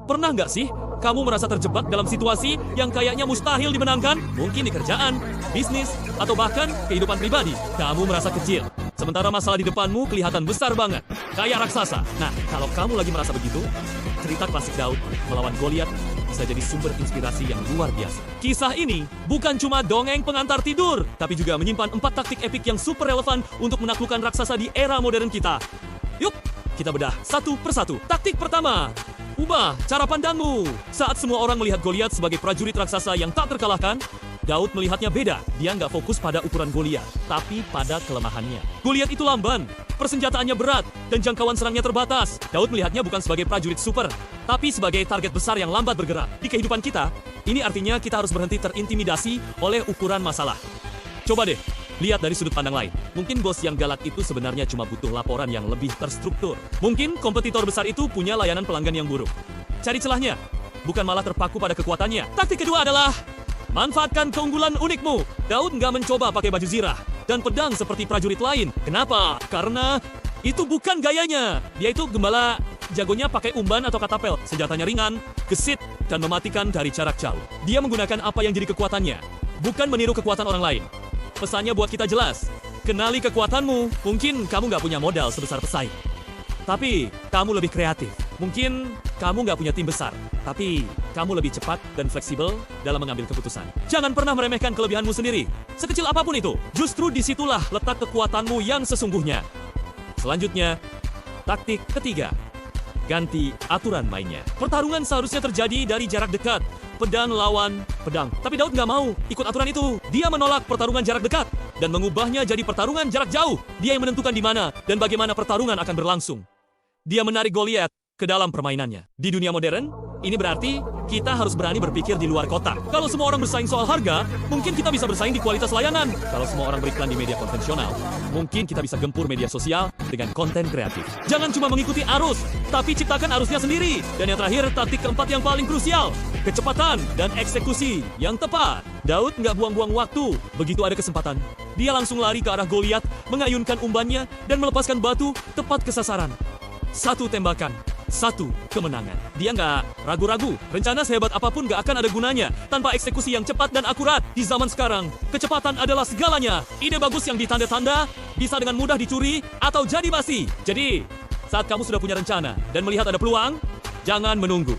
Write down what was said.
Pernah nggak sih kamu merasa terjebak dalam situasi yang kayaknya mustahil dimenangkan? Mungkin di kerjaan, bisnis, atau bahkan kehidupan pribadi. Kamu merasa kecil, sementara masalah di depanmu kelihatan besar banget, kayak raksasa. Nah, kalau kamu lagi merasa begitu, cerita klasik Daud melawan Goliat bisa jadi sumber inspirasi yang luar biasa. Kisah ini bukan cuma dongeng pengantar tidur, tapi juga menyimpan 4 taktik epik yang super relevan untuk menaklukkan raksasa di era modern kita. Yuk, kita bedah satu persatu. Taktik pertama, ubah cara pandangmu. Saat semua orang melihat Goliat sebagai prajurit raksasa yang tak terkalahkan, Daud melihatnya beda. Dia nggak fokus pada ukuran Goliat, tapi pada kelemahannya. Goliat itu lamban, persenjataannya berat, dan jangkauan serangnya terbatas. Daud melihatnya bukan sebagai prajurit super, tapi sebagai target besar yang lambat bergerak. Di kehidupan kita, ini artinya kita harus berhenti terintimidasi oleh ukuran masalah. Coba deh, lihat dari sudut pandang lain. Mungkin bos yang galak itu sebenarnya cuma butuh laporan yang lebih terstruktur. Mungkin kompetitor besar itu punya layanan pelanggan yang buruk. Cari celahnya, bukan malah terpaku pada kekuatannya. Taktik kedua adalah manfaatkan keunggulan unikmu. Daud nggak mencoba pakai baju zirah dan pedang seperti prajurit lain. Kenapa? Karena itu bukan gayanya. Dia itu gembala, jagonya pakai umban atau katapel. Senjatanya ringan, gesit, dan mematikan dari jarak jauh. Dia menggunakan apa yang jadi kekuatannya, bukan meniru kekuatan orang lain. Pesannya buat kita jelas, kenali kekuatanmu. Mungkin kamu nggak punya modal sebesar pesaing, tapi kamu lebih kreatif. Mungkin kamu nggak punya tim besar, tapi kamu lebih cepat dan fleksibel dalam mengambil keputusan. Jangan pernah meremehkan kelebihanmu sendiri, sekecil apapun itu. Justru disitulah letak kekuatanmu yang sesungguhnya. Selanjutnya, taktik ketiga, ganti aturan mainnya. Pertarungan seharusnya terjadi dari jarak dekat, pedang lawan pedang. Tapi Daud nggak mau ikut aturan itu. Dia menolak pertarungan jarak dekat dan mengubahnya jadi pertarungan jarak jauh. Dia yang menentukan di mana dan bagaimana pertarungan akan berlangsung. Dia menarik Goliat ke dalam permainannya. Di dunia modern, ini berarti kita harus berani berpikir di luar kotak. Kalau semua orang bersaing soal harga, mungkin kita bisa bersaing di kualitas layanan. Kalau semua orang beriklan di media konvensional, mungkin kita bisa gempur media sosial dengan konten kreatif. Jangan cuma mengikuti arus, tapi ciptakan arusnya sendiri. Dan yang terakhir, taktik keempat yang paling krusial, kecepatan dan eksekusi yang tepat. Daud nggak buang-buang waktu. Begitu ada kesempatan, dia langsung lari ke arah Goliat, mengayunkan umbannya, dan melepaskan batu tepat ke sasaran. Satu tembakan, satu kemenangan. Dia nggak ragu-ragu. Rencana sehebat apapun nggak akan ada gunanya tanpa eksekusi yang cepat dan akurat. Di zaman sekarang, kecepatan adalah segalanya. Ide bagus yang ditanda-tanda bisa dengan mudah dicuri atau jadi basi. Jadi, saat kamu sudah punya rencana dan melihat ada peluang, jangan menunggu.